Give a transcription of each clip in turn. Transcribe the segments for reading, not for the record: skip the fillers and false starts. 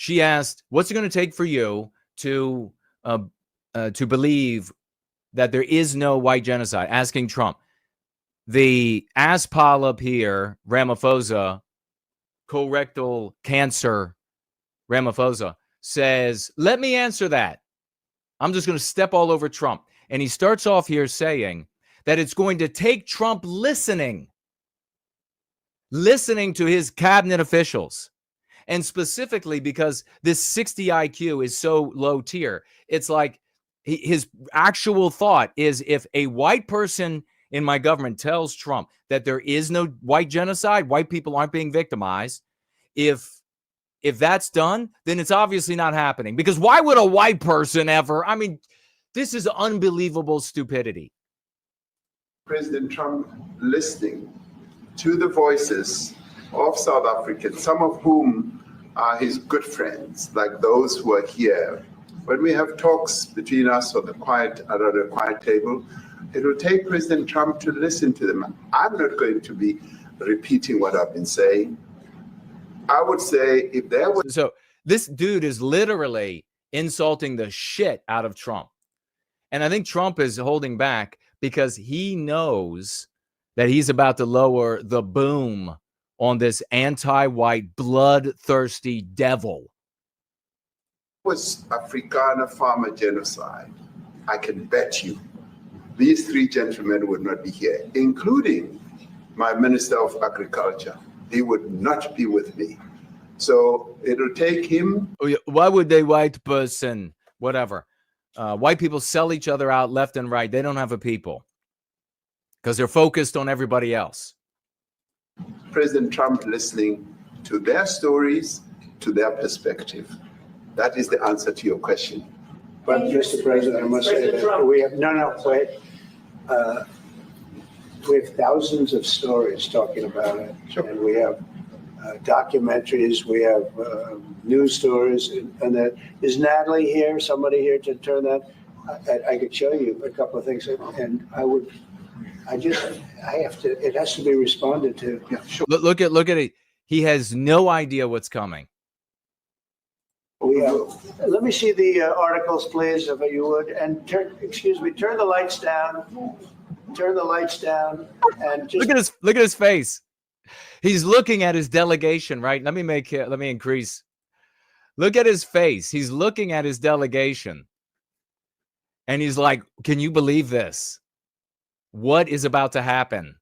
She asked, what's it going to take for you to believe that there is no white genocide? Asking Trump. The ass polyp here, Ramaphosa, colorectal cancer Ramaphosa, says, let me answer that. I'm just going to step all over Trump. And he starts off here saying that it's going to take Trump listening to his cabinet officials. And specifically because this 60 IQ is so low tier, it's like his actual thought is, if a white person in my government tells Trump that there is no white genocide, white people aren't being victimized, if that's done, then it's obviously not happening. Because why would a white person ever? I mean, this is unbelievable stupidity. President Trump listening to the voices of South Africans, some of whom are his good friends, like those who are here. When we have talks between us at the quiet table, it will take President Trump to listen to them. I'm not going to be repeating what I've been saying. I would say if there was... So this dude is literally insulting the shit out of Trump. And I think Trump is holding back because he knows that he's about to lower the boom on this anti-white, bloodthirsty devil. Was Afrikaner farmer genocide, I can bet you these three gentlemen would not be here, including my Minister of Agriculture. He would not be with me. So it'll take him. Oh, yeah. Why would they white person, whatever? White people sell each other out left and right. They don't have a people because they're focused on everybody else. President Trump listening to their stories, to their perspective. That is the answer to your question. But Mr. President, I must say that we have, wait. We have thousands of stories talking about it. Sure. And we have documentaries, we have news stories, and that is Natalie here, somebody here to turn that. I could show you a couple of things, and it has to be responded to. Yeah, sure. Look at it. He has no idea what's coming. Let me see the articles, please, if you would, and turn the lights down. Turn the lights down, and just look at his face. He's looking at his delegation, right? Let me increase. Look at his face. He's looking at his delegation, and he's like, "Can you believe this? What is about to happen?"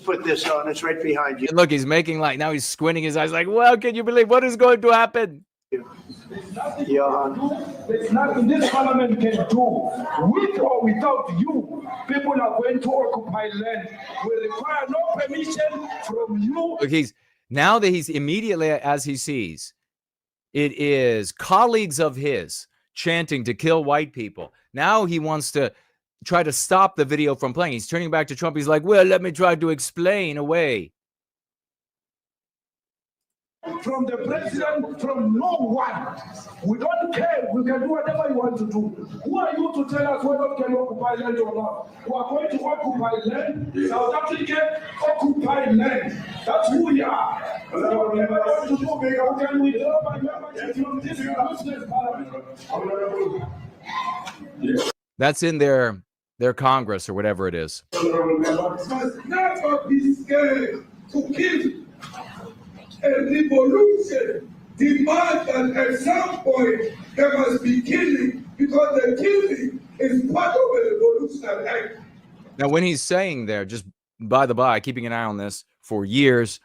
Put this on. It's right behind you. And look, he's making now he's squinting his eyes like, well, can you believe what is going to happen? Johan. There's nothing this parliament can do. With or without you, people are going to occupy land. We require no permission from you. Look, now that he's immediately, as he sees, it is colleagues of his chanting to kill white people. Now he wants to try to stop the video from playing. He's turning back to Trump. He's like, well, let me try to explain away. From the president, from no one. We don't care. We can do whatever you want to do. Who are you to tell us whether we can occupy land or not? We are going to occupy land. South Africa occupy land. That's who we are. So whatever you want to do, we can withdraw my membership from this useless parliament. That's in their Congress or whatever it is. Must never be scared to kill. A revolution demands that at some point there must be killing, because the killing is part of a revolutionary act. Now, when he's saying there, just by the by, keeping an eye on this for years,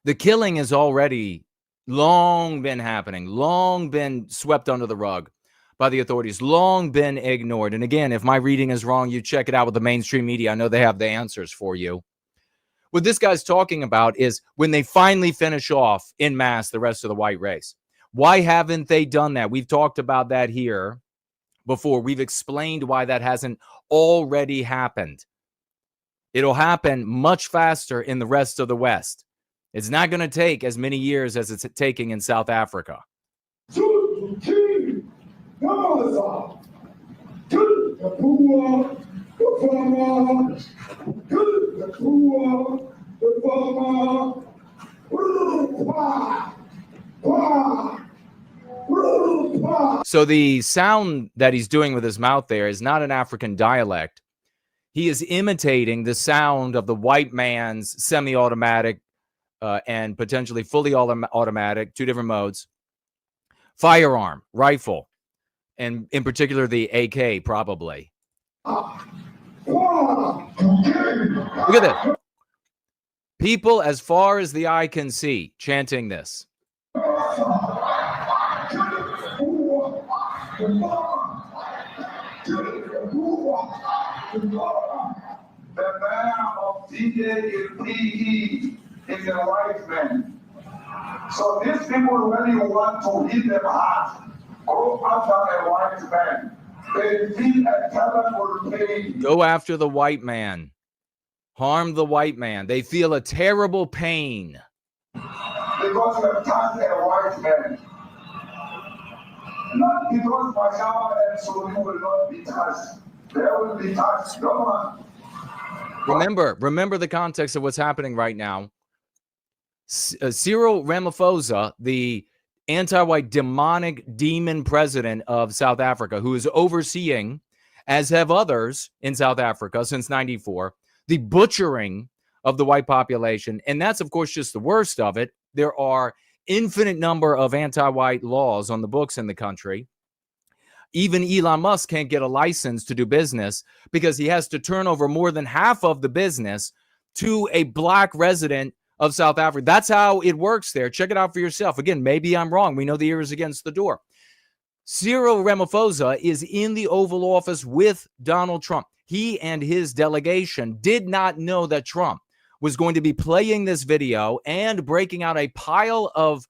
the killing has already long been happening, long been swept under the rug by the authorities, long been ignored. And again, if my reading is wrong, you check it out with the mainstream media. I know they have the answers for you. What this guy's talking about is when they finally finish off en masse the rest of the white race. Why haven't they done that? We've talked about that here before. We've explained why that hasn't already happened. It'll happen much faster in the rest of the West. It's not going to take as many years as it's taking in South Africa. The farmer, the poor, the farmer, So the sound that he's doing with his mouth there is not an African dialect. He is imitating the sound of the white man's semi-automatic and potentially fully automatic, 2 different modes, firearm, rifle, and in particular the AK, probably. Look at this. People as far as the eye can see chanting this. The man of D-A-P-E is a white man. So these people, when you want to hit them hard, go after a white man. They feel a terrible pain. Go after the white man. Harm the white man. They feel a terrible pain. Because you attacked a white man. Not because Pashama and Soli will not be touched. They will be touched. No one. Remember the context of what's happening right now. Cyril Ramaphosa, the anti-white demonic demon president of South Africa, who is overseeing, as have others in South Africa since '94, the butchering of the white population. And that's, of course, just the worst of it. There are infinite number of anti-white laws on the books in the country. Even Elon Musk can't get a license to do business because he has to turn over more than half of the business to a black resident of South Africa. That's how it works there. Check it out for yourself. Again, maybe I'm wrong. We know the ear is against the door. Cyril Ramaphosa is in the Oval Office with Donald Trump. He and his delegation did not know that Trump was going to be playing this video and breaking out a pile of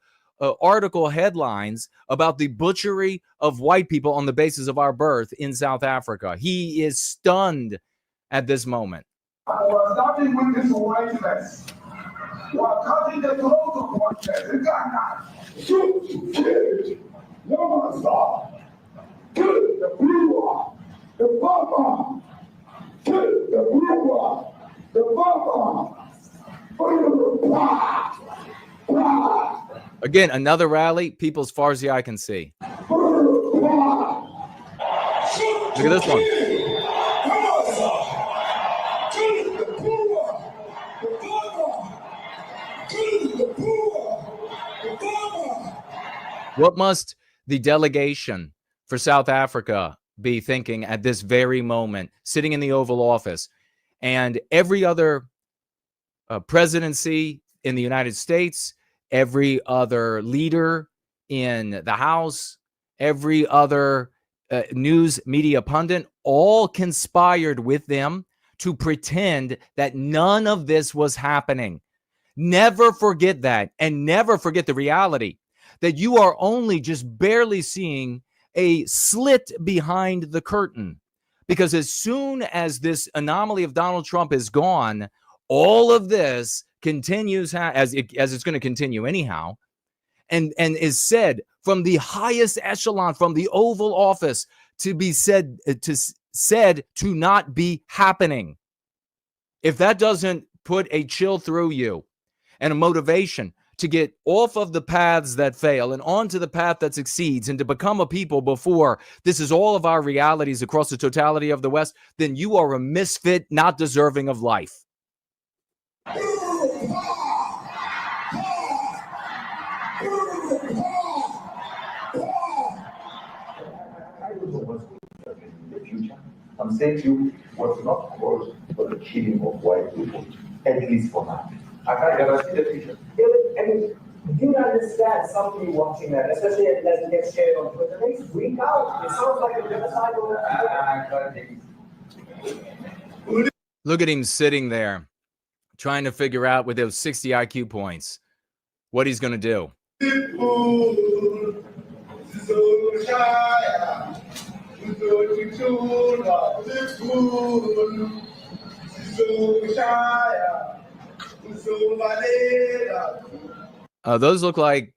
article headlines about the butchery of white people on the basis of our birth in South Africa. He is stunned at this moment. We're starting with this whiteness. We're cutting the throat of whiteness. In Ghana, shoot, kill, no one stop. Kill the brewer, the farmer. Kill the brewer, the farmer. Again, another rally, people as far as the eye can see. Look at this one. What must the delegation for South Africa be thinking at this very moment, sitting in the Oval Office, and every other presidency in the United States, every other leader in the House, every other news media pundit, all conspired with them to pretend that none of this was happening. Never forget that, and never forget the reality that you are only just barely seeing a slit behind the curtain. Because as soon as this anomaly of Donald Trump is gone, all of this continues as it's going to continue anyhow, and is said from the highest echelon, from the Oval Office, to be said to not be happening. If that doesn't put a chill through you and a motivation to get off of the paths that fail and onto the path that succeeds and to become a people before this is all of our realities across the totality of the West, then you are a misfit not deserving of life. I'm saying to you, was not called for the killing of white people, at least for now. I can't ever see the future. I mean, do you understand somebody watching that, especially as it gets shared on Twitter? They freak out. It sounds like a genocidal. Look at him sitting there, trying to figure out with those 60 IQ points what he's going to do. Those look like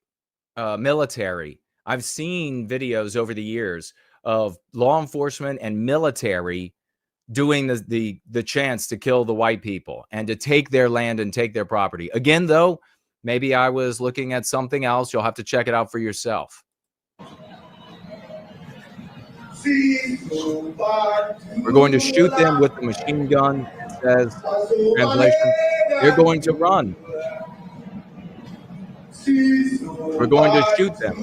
military. I've seen videos over the years of law enforcement and military doing the chants to kill the white people and to take their land and take their property. Again, though, Maybe I was looking at something else. You'll have to check it out for yourself. We're going to shoot them with the machine gun, it says, translation. They're going to run. We're going to shoot them.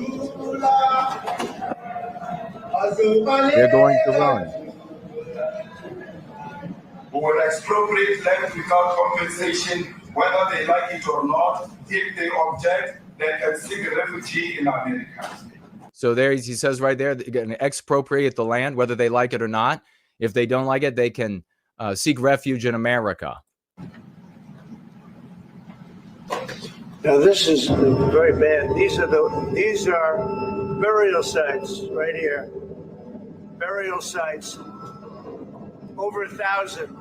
They're going to run. We will expropriate land without compensation, whether they like it or not. If they object, they can seek refugee in America. So there he says right there, they're going to expropriate the land, whether they like it or not. If they don't like it, they can seek refuge in America. Now this is very bad. These are burial sites right here. Burial sites. Over 1,000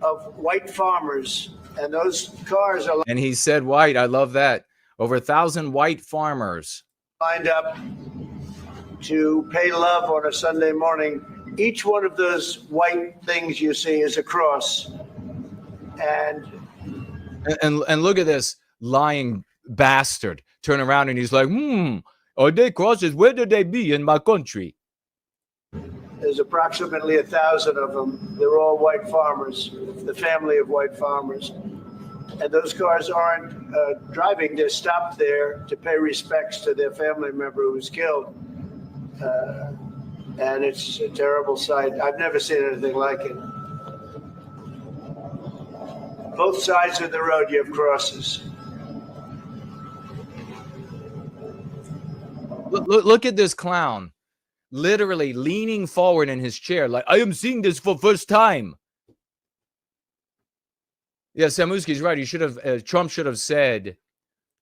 of white farmers, and those cars are. And he said white. I love that. Over 1,000 white farmers lined up to pay love on a Sunday morning. Each one of those white things you see is a cross. And look at this lying bastard. Turn around and he's like, are they crosses? Where did they be in my country? There's approximately 1,000 of them. They're all white farmers, the family of white farmers. And those cars aren't driving. They're stopped there to pay respects to their family member who was killed. And it's a terrible sight. I've never seen anything like it. Both sides of the road, you have crosses. Look at this clown. Literally leaning forward in his chair like, I am seeing this for first time. Yeah, Samuski's right. He should have. Trump should have said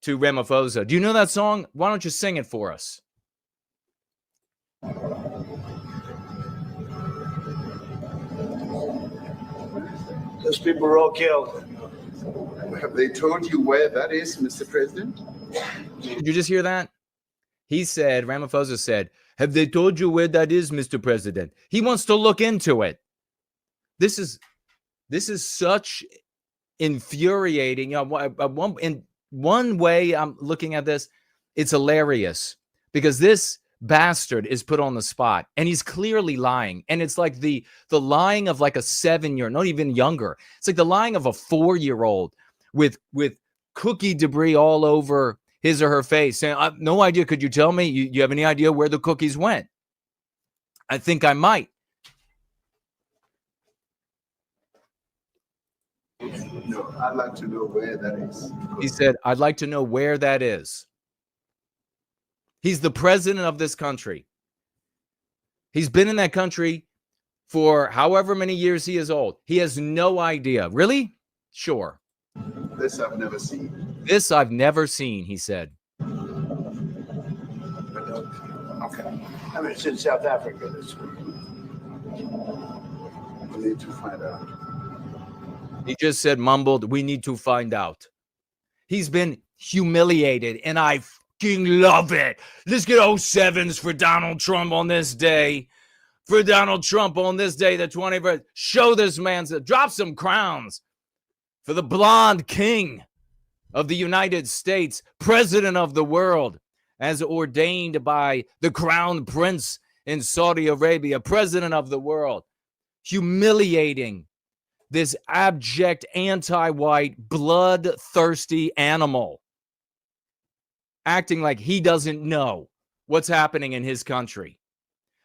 to Ramaphosa, do you know that song? Why don't you sing it for us? Those people were all killed. Have they told you where that is, Mr. President? Did you just hear that? He said, Ramaphosa said, have they told you where that is, Mr. President? He wants to look into it. This is such infuriating. In one way I'm looking at this, it's hilarious because this bastard is put on the spot and he's clearly lying. And it's like the lying of like a 7-year, not even younger. It's like the lying of a 4-year-old with cookie debris all over his or her face, saying, I have no idea. Could you tell me? You have any idea where the cookies went? I think I might. No, I'd like to know where that is. He said, I'd like to know where that is. He's the president of this country. He's been in that country for however many years he is old. He has no idea. Really? Sure. This I've never seen. This I've never seen, he said. Okay. I mean, it's in South Africa. We need to find out. He just said, mumbled, we need to find out. He's been humiliated, and I fucking love it. Let's get 07s for Donald Trump on this day. For Donald Trump on this day, the 21st. Show this man, drop some crowns for the blonde king of the United States, president of the world, as ordained by the crown prince in Saudi Arabia, president of the world, humiliating this abject, anti-white, bloodthirsty animal, acting like he doesn't know what's happening in his country,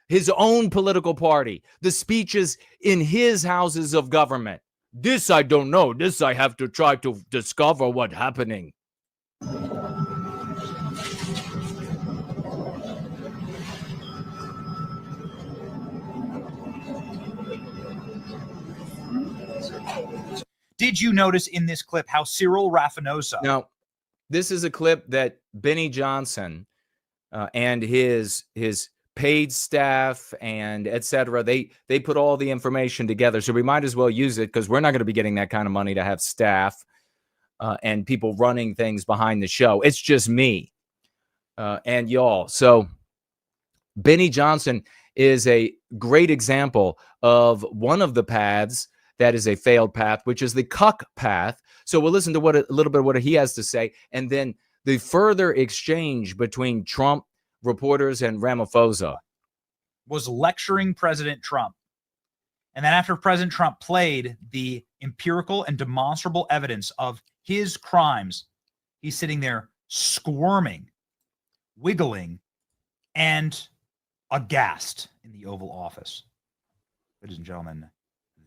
his own political party, the speeches in his houses of government. This I don't know. This I have to try to discover what's happening. Did you notice in this clip how Cyril Rafinosa? Now, this is a clip that Benny Johnson and his paid staff and etc. They put all the information together, so we might as well use it because we're not going to be getting that kind of money to have staff and people running things behind the show. It's just me and y'all. So Benny Johnson is a great example of one of the paths that is a failed path, which is the cuck path. So we'll listen to what a little bit of what he has to say, and then the further exchange between Trump reporters and Ramaphosa. Was lecturing President Trump. And then after President Trump played the empirical and demonstrable evidence of his crimes, he's sitting there squirming, wiggling, and aghast in the Oval Office. Ladies and gentlemen,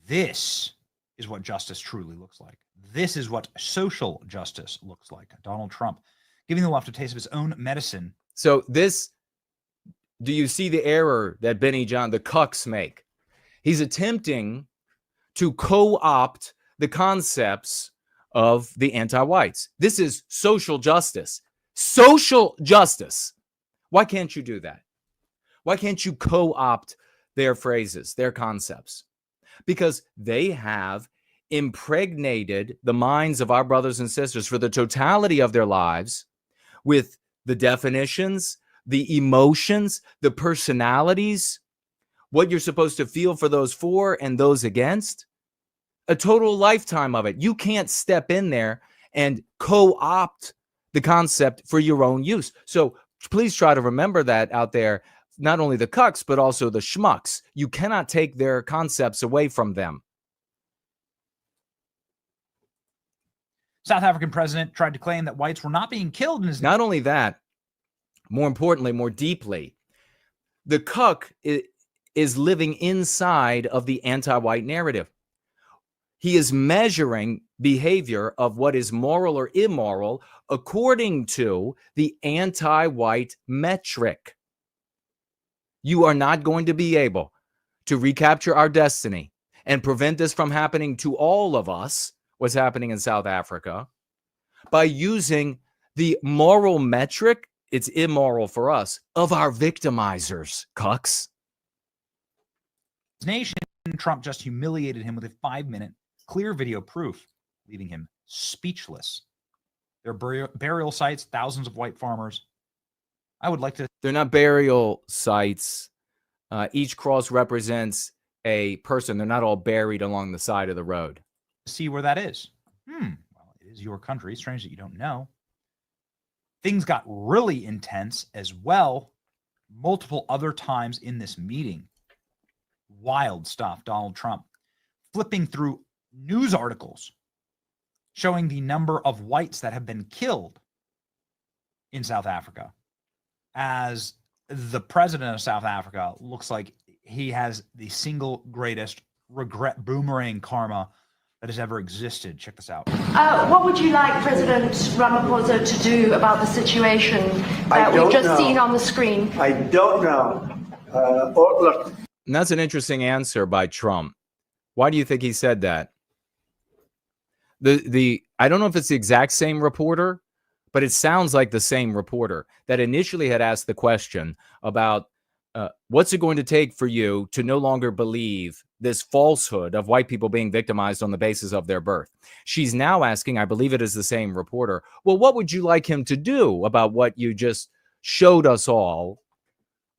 this is what justice truly looks like. This is what social justice looks like. Donald Trump giving the left a taste of his own medicine. So this, do you see the error that Benny John, the cucks, make? He's attempting to co-opt the concepts of the anti-whites. This is social justice. Social justice. Why can't you do that? Why can't you co-opt their phrases, their concepts? Because they have impregnated the minds of our brothers and sisters for the totality of their lives with the definitions, the emotions, the personalities, what you're supposed to feel for those for and those against. A total lifetime of it. You can't step in there and co-opt the concept for your own use. So please try to remember that out there, not only the cucks, but also the schmucks. You cannot take their concepts away from them. South African president tried to claim that whites were not being killed in his... Not only that, more importantly, more deeply, the cuck is living inside of the anti-white narrative. He is measuring behavior of what is moral or immoral according to the anti-white metric. You are not going to be able to recapture our destiny and prevent this from happening to all of us, what's happening in South Africa, by using the moral metric, it's immoral for us, of our victimizers, cucks. His nation, Trump just humiliated him with a 5-minute clear video proof, leaving him speechless. Their burial sites, thousands of white farmers. I would like to... They're not burial sites. Each cross represents a person. They're not all buried along the side of the road. See where that is. Well, it is your country. Strange that you don't know. Things got really intense as well multiple other times in this meeting. Wild stuff. Donald Trump flipping through news articles showing the number of whites that have been killed in South Africa, as the president of South Africa looks like he has the single greatest regret boomerang karma that has ever existed. Check this out. What would you like President Ramaphosa to do about the situation that we've just seen on the screen? I don't know. Look. And that's an interesting answer by Trump. Why do you think he said that? I don't know if it's the exact same reporter, but it sounds like the same reporter that initially had asked the question about what's it going to take for you to no longer believe this falsehood of white people being victimized on the basis of their birth. She's now asking, I believe it is the same reporter, well, what would you like him to do about what you just showed us all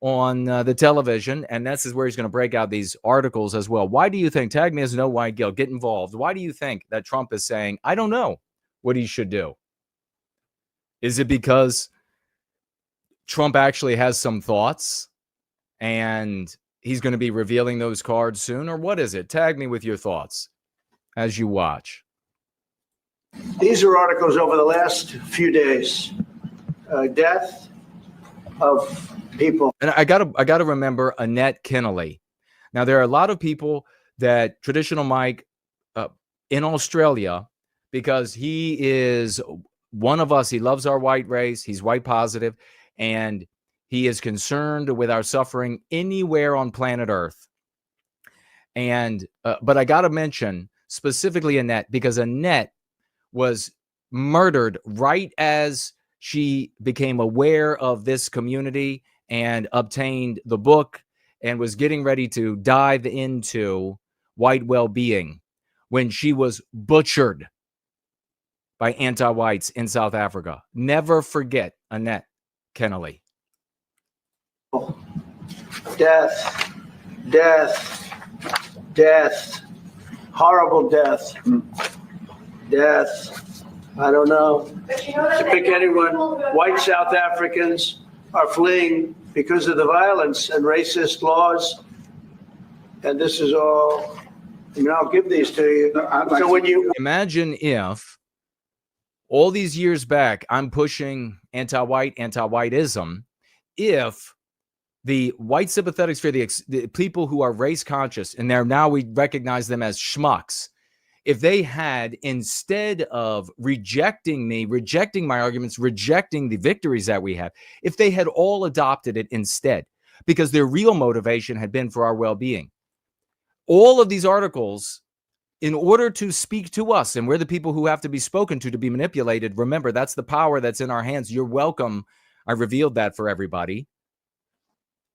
on the television? And this is where he's going to break out these articles as well. Why do you think, tag me as No White Guilt, get involved. Why do you think that Trump is saying, I don't know what he should do? Is it because Trump actually has some thoughts and he's going to be revealing those cards soon? Or what is it? Tag me with your thoughts as you watch. These are articles over the last few days. Death of people. And I gotta remember Annette Kennelly. Now, there are a lot of people that Traditional Mike in Australia, because he is one of us, he loves our white race, he's white positive, and he is concerned with our suffering anywhere on planet Earth. And but I gotta mention specifically Annette, because Annette was murdered right as she became aware of this community and obtained the book and was getting ready to dive into white well-being when she was butchered by anti-whites in South Africa. Never forget Annette Kennelly. Death, death, death, horrible death. death, I don't know. But you know that To pick anyone, white South Africans are fleeing because of the violence and racist laws. And this is all, I'll give these to you. So when you imagine if all these years back, I'm pushing anti-white, anti-whiteism, if the white sympathetics for the people who are race conscious, and now we recognize them as schmucks, if they had, instead of rejecting me, rejecting my arguments, rejecting the victories that we have, if they had all adopted it instead, because their real motivation had been for our well-being. All of these articles, in order to speak to us, and we're the people who have to be spoken to be manipulated. Remember, that's the power that's in our hands. You're welcome. I revealed that for everybody.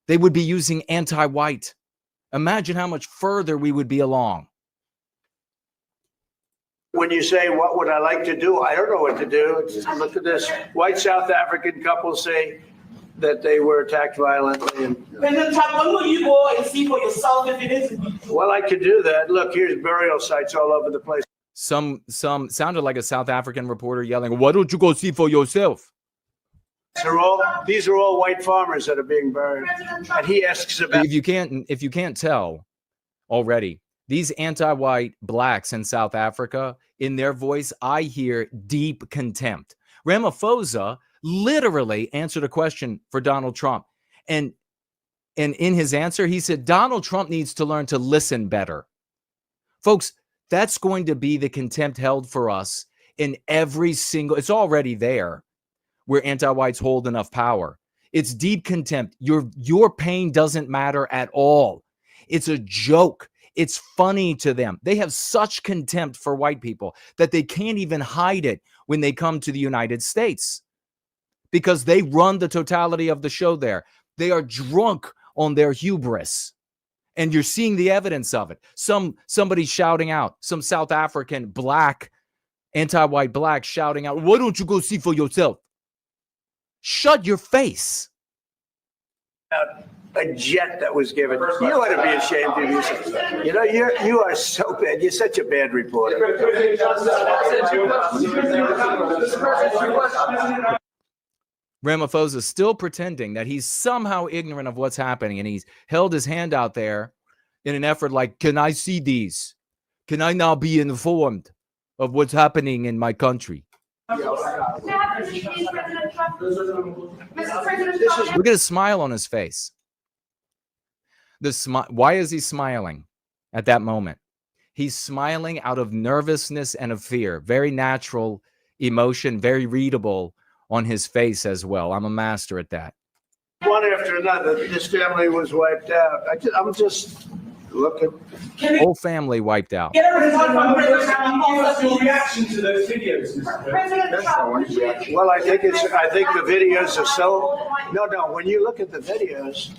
They would be using anti-white. Imagine how much further we would be along. When you say, what would I like to do? I don't know what to do. Look at this. White South African couple say that they were attacked violently. And, President Trump, when will you go and see for yourself if it is? well, I could do that. Look, here's burial sites all over the place. Some sounded like a South African reporter yelling, "Why don't you go see for yourself?" These are all white farmers that are being buried. And he asks about. If you can't tell already, these anti-white blacks in South Africa, in their voice, I hear deep contempt. Ramaphosa literally answered a question for Donald Trump. And in his answer, he said, Donald Trump needs to learn to listen better. Folks, that's going to be the contempt held for us in every single, it's already there where anti-whites hold enough power. It's deep contempt. Your pain doesn't matter at all. It's a joke. It's funny to them. They have such contempt for white people that they can't even hide it when they come to the United States, because they run the totality of the show there. They are drunk on their hubris. And you're seeing the evidence of it. Somebody shouting out, some South African black, anti-white black shouting out, "Why don't you go see for yourself?" Shut your face. A jet that was given. You ought to be ashamed of yourself. You know, you are so bad. You're such a bad reporter. Ramaphosa is still pretending that he's somehow ignorant of what's happening, and he's held his hand out there in an effort like, can I see these? Can I now be informed of what's happening in my country? Look at his smile on his face. Why is he smiling at that moment? He's smiling out of nervousness and of fear. Very natural emotion, very readable on his face as well. I'm a master at that. One after another, this family was wiped out. I'm just looking. Whole family wiped out. Your reaction to those videos, Well, I think the videos are so. No. When you look at the videos,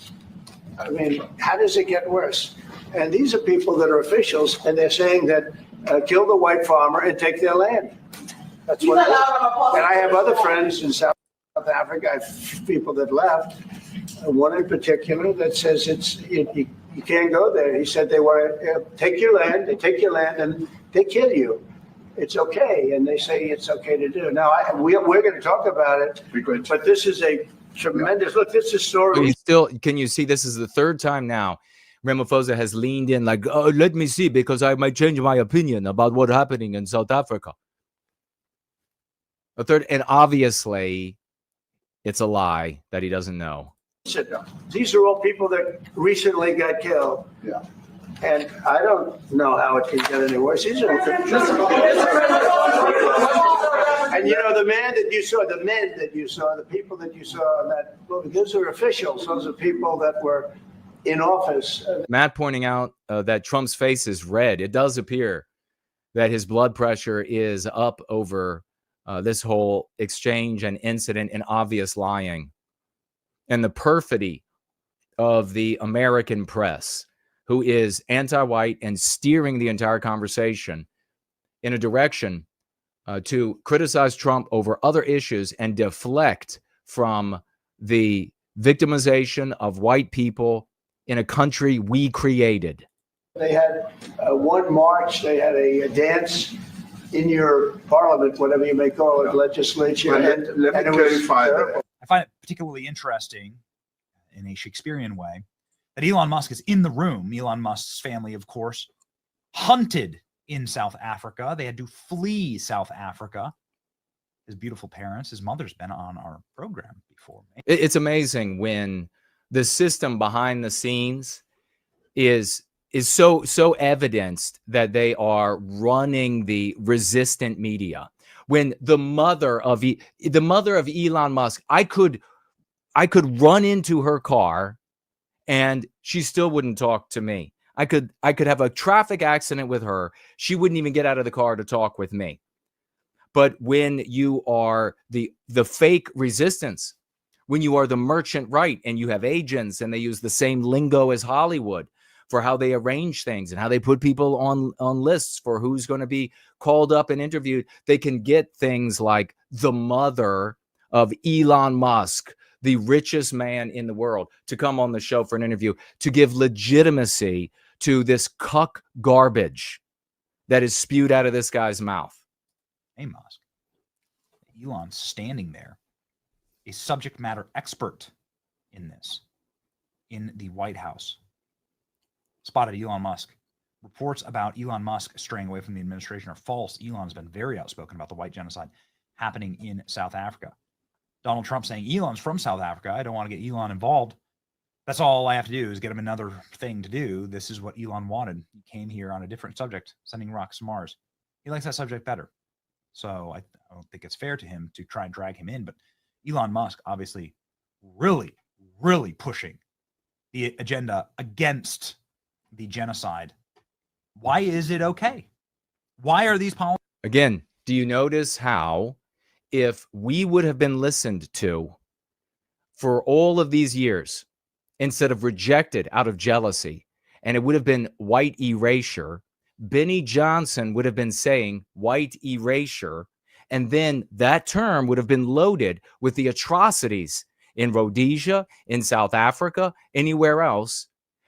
I mean, how does it get worse? And these are people that are officials, and they're saying that kill the white farmer and take their land. That's what. And I have other friends in South Africa. I have people that left. One in particular that says you can't go there. He said they want to take your land. They take your land and they kill you. It's okay, and they say it's okay to do. Now we're going to talk about it, but this is a tremendous look. This is story. Can you see? This is the third time now Ramaphosa has leaned in like, oh, let me see, because I might change my opinion about what's happening in South Africa. A third, and obviously it's a lie that he doesn't know. These are all people that recently got killed. Yeah. And I don't know how it can get any worse. These are, and you know, the men that you saw, the people that you saw in that movie, those are officials. Those are people that were in office. Matt pointing out that Trump's face is red. It does appear that his blood pressure is up over this whole exchange and incident and obvious lying. And the perfidy of the American press, who is anti-white and steering the entire conversation in a direction to criticize Trump over other issues and deflect from the victimization of white people in a country we created. They had one march, they had a dance in your parliament, whatever you may call it, legislature. Well, and let me and it was clarify terrible. that. I find it particularly interesting in a Shakespearean way that Elon Musk is in the room. Elon Musk's family, of course, hunted in South Africa. They had to flee South Africa. His beautiful parents, his mother's been on our program before. It's amazing when the system behind the scenes is so evidenced that they are running the resistant media. When the mother of Elon Musk, I could run into her car and she still wouldn't talk to me. I could have a traffic accident with her. She wouldn't even get out of the car to talk with me. But when you are the fake resistance, when you are the merchant right and you have agents and they use the same lingo as Hollywood for how they arrange things and how they put people on lists for who's going to be called up and interviewed, they can get things like the mother of Elon Musk, the richest man in the world, to come on the show for an interview to give legitimacy to this cuck garbage that is spewed out of this guy's mouth. Hey, Musk. Elon's standing there, a subject matter expert in this, in the White House. Spotted Elon Musk. Reports about Elon Musk straying away from the administration are false. Elon's been very outspoken about the white genocide happening in South Africa. Donald Trump saying, Elon's from South Africa. I don't want to get Elon involved. That's all I have to do is get him another thing to do. This is what Elon wanted. He came here on a different subject, sending rocks to Mars. He likes that subject better. So I don't think it's fair to him to try and drag him in. But Elon Musk, obviously, really, really pushing the agenda against the genocide. Why is it okay? Why are these policies? Again, do you notice how if we would have been listened to for all of these years instead of rejected out of jealousy, and it would have been white erasure, Benny Johnson would have been saying white erasure, and then that term would have been loaded with the atrocities in Rhodesia, in South Africa, anywhere else.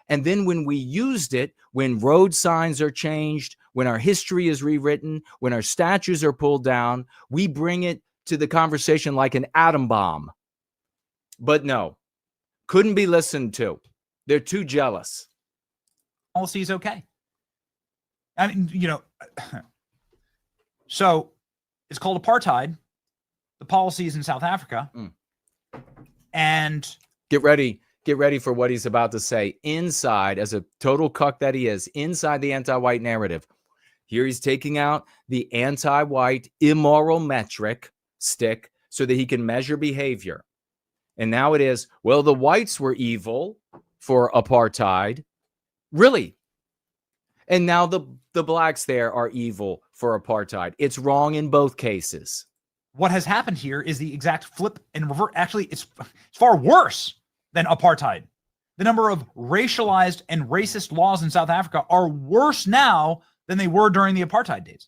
And then when we used it, when road signs are changed, when our history is rewritten, when our statues are pulled down, we bring it to the conversation like an atom bomb. But no, couldn't be listened to. They're too jealous. Policy is okay. I mean, you know, so it's called apartheid. The policies in South Africa. And get ready for what he's about to say. Inside, as a total cuck that he is, inside the anti-white narrative, here he's taking out the anti-white immoral metric stick so that he can measure behavior. And now it is, well, the whites were evil for apartheid. Really? And now the blacks there are evil for apartheid. It's wrong in both cases. What has happened here is the exact flip and revert. Actually, it's far worse than apartheid. The number of racialized and racist laws in South Africa are worse now than they were during the apartheid days.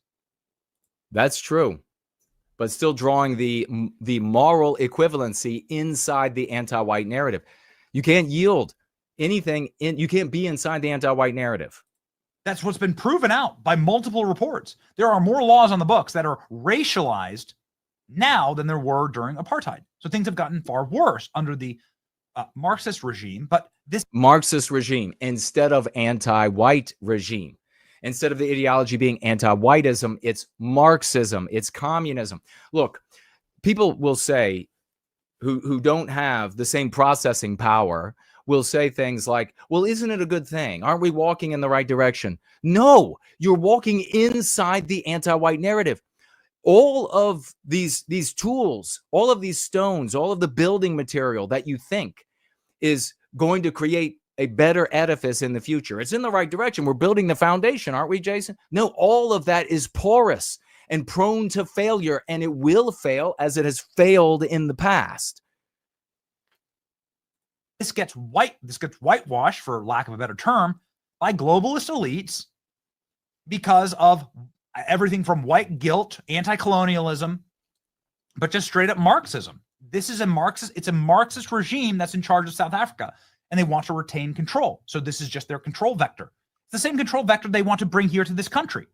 That's true. But still drawing the moral equivalency inside the anti-white narrative. You can't yield anything. You can't be inside the anti-white narrative. That's what's been proven out by multiple reports. There are more laws on the books that are racialized now than there were during apartheid. So things have gotten far worse under the Marxist regime. But this Marxist regime instead of anti-white regime. Instead of the ideology being anti-whiteism, it's Marxism, it's communism. Look, people will say, who don't have the same processing power, will say things like, well, isn't it a good thing? Aren't we walking in the right direction? No, you're walking inside the anti-white narrative. All of these tools, all of these stones, all of the building material that you think is going to create a better edifice in the future. It's in the right direction. We're building the foundation, aren't we, Jason? No, all of that is porous and prone to failure, and it will fail as it has failed in the past. This gets whitewashed, for lack of a better term, by globalist elites because of everything from white guilt, anti-colonialism, but just straight up Marxism. This is it's a Marxist regime that's in charge of South Africa, and they want to retain control. So this is just their control vector. It's the same control vector they want to bring here to this country.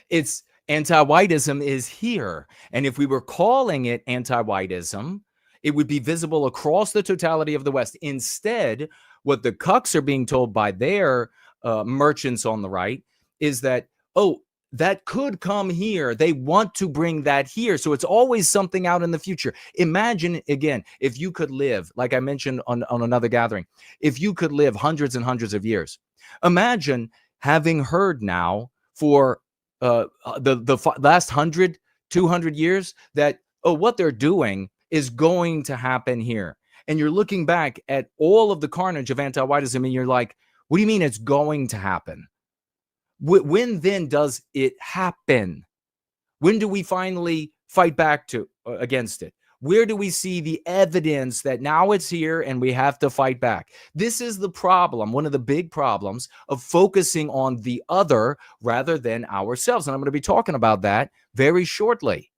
It's anti-whiteism is here. And if we were calling it anti-whiteism, it would be visible across the totality of the West. Instead, what the cucks are being told by their merchants on the right is that, oh, that could come here. They want to bring that here. So it's always something out in the future. Imagine, again, if you could live, like I mentioned on another gathering, if you could live hundreds and hundreds of years. Imagine having heard now for the last 100, 200 years that, oh, what they're doing is going to happen here. And you're looking back at all of the carnage of anti-whiteism and you're like, what do you mean it's going to happen? When then does it happen? When do we finally fight back against it? Where do we see the evidence that now it's here and we have to fight back? This is the problem, one of the big problems of focusing on the other rather than ourselves. And I'm going to be talking about that very shortly.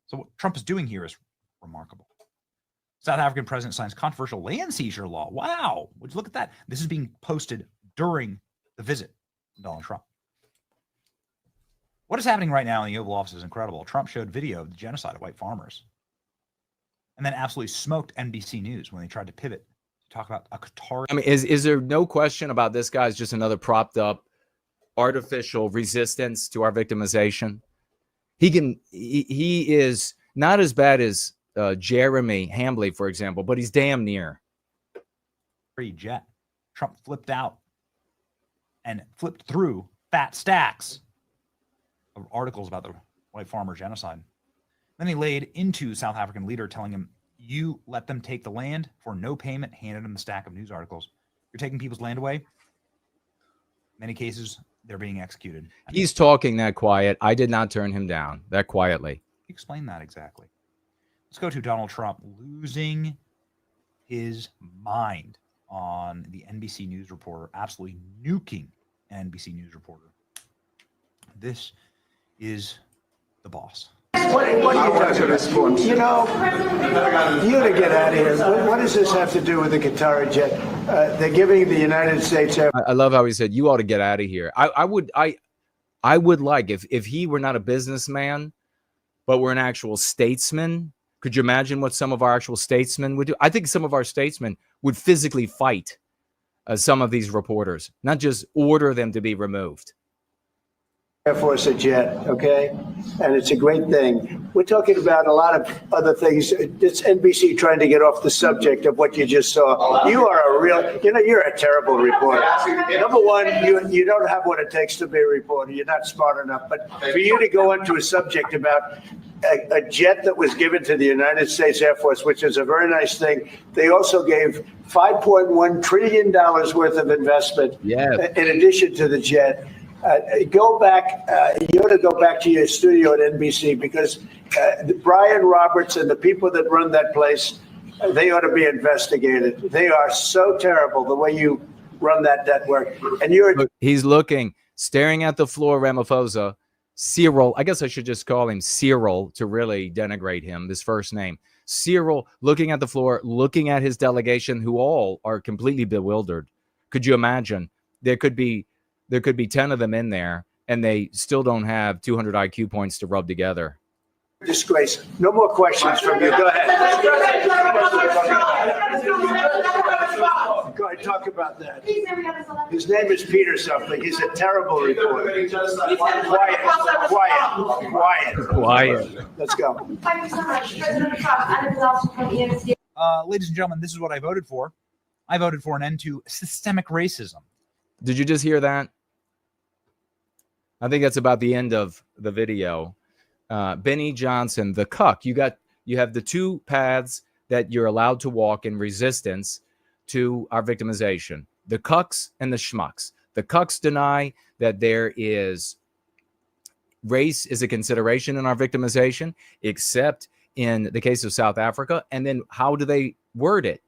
So what Trump is doing here is remarkable. South African president signs controversial land seizure law. Wow. Would you look at that? This is being posted during the visit of Donald Trump. What is happening right now in the Oval Office is incredible. Trump showed video of the genocide of white farmers and then absolutely smoked NBC News when they tried to pivot to talk about a Qatari. I mean, is there no question about this guy's just another propped up artificial resistance to our victimization? He is not as bad as Jeremy Hambley, for example, but he's damn near. Jet. Trump flipped out and flipped through fat stacks of articles about the white farmer genocide. Then he laid into South African leader, telling him, you let them take the land for no payment, handed him the stack of news articles. You're taking people's land away. In many cases, they're being executed. He's talking that quiet. I did not turn him down that quietly. Explain that exactly. Let's go to Donald Trump losing his mind on the NBC News reporter, absolutely nuking an NBC News reporter. This is the boss. What are you talking? You know, you to get out of here. What does this have to do with the Qatari jet? They're giving the United States. I love how he said, "You ought to get out of here." I would like if he were not a businessman, but were an actual statesman. Could you imagine what some of our actual statesmen would do? I think some of our statesmen would physically fight some of these reporters, not just order them to be removed. Air Force a jet, okay? And it's a great thing. We're talking about a lot of other things. It's NBC trying to get off the subject of what you just saw. You are a real, you're a terrible reporter. Number one, you don't have what it takes to be a reporter. You're not smart enough. But for you to go into a subject about a jet that was given to the United States Air Force, which is a very nice thing. They also gave $5.1 trillion worth of investment in addition to the jet. Go back. You ought to go back to your studio at NBC because Brian Roberts and the people that run that place, they ought to be investigated. They are so terrible the way you run that network. And he's looking, staring at the floor, Ramaphosa. Cyril, I guess I should just call him Cyril to really denigrate him, this first name. Cyril looking at the floor, looking at his delegation, who all are completely bewildered. Could you imagine? There could be 10 of them in there, and they still don't have 200 IQ points to rub together. Disgrace. No more questions from you. Go ahead. Go ahead, talk about that. His name is Peter something. He's a terrible reporter. Quiet. Let's go. Thank you so much. President Trump, Adam Zalston from EMC. Ladies and gentlemen, this is what I voted for. I voted for an end to systemic racism. Did you just hear that? I think that's about the end of the video. Benny Johnson, the cuck. You have the two paths that you're allowed to walk in resistance to our victimization. The cucks and the schmucks. The cucks deny that there is race is a consideration in our victimization, except in the case of South Africa. And then how do they word it?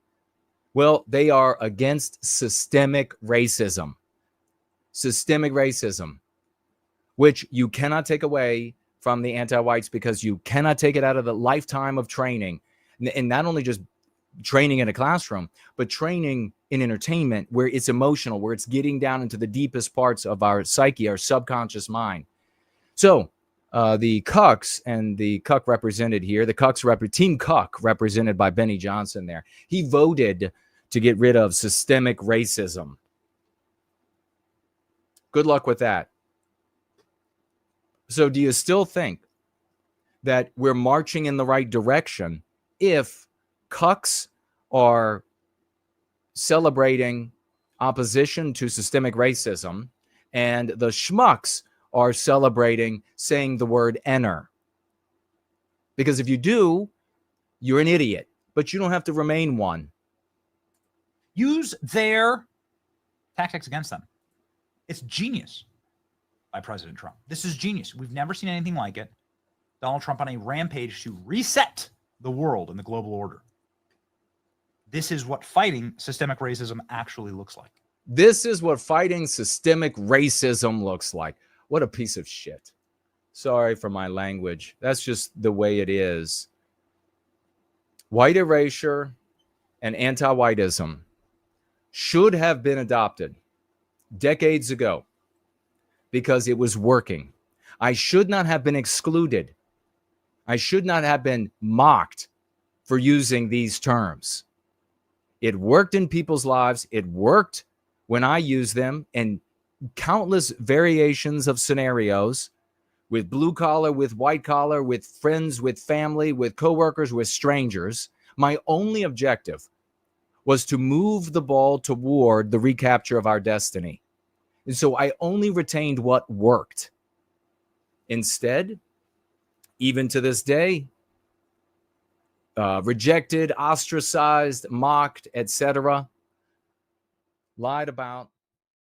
Well, they are against systemic racism. Systemic racism, which you cannot take away from the anti-whites because you cannot take it out of the lifetime of training. And not only just training in a classroom, but training in entertainment where it's emotional, where it's getting down into the deepest parts of our psyche, our subconscious mind. So the Cucks and the Cuck represented here, the Team Cuck represented by Benny Johnson there, he voted to get rid of systemic racism. Good luck with that. So do you still think that we're marching in the right direction if Cucks are celebrating opposition to systemic racism and the Schmucks are celebrating saying the word "enter"? Because if you do, you're an idiot, but you don't have to remain one. Use their tactics against them. It's genius by President Trump. This is genius. We've never seen anything like it. Donald Trump on a rampage to reset the world and the global order. This is what fighting systemic racism actually looks like. This is what fighting systemic racism looks like. What a piece of shit. Sorry for my language. That's just the way it is. White erasure and anti-whiteism should have been adopted decades ago because it was working. I should not have been excluded. I should not have been mocked for using these terms. It worked in people's lives. It worked when I used them in countless variations of scenarios, with blue collar, with white collar, with friends, with family, with coworkers, with strangers. My only objective was to move the ball toward the recapture of our destiny. And so I only retained what worked. Instead, even to this day, rejected, ostracized, mocked, etc., lied about,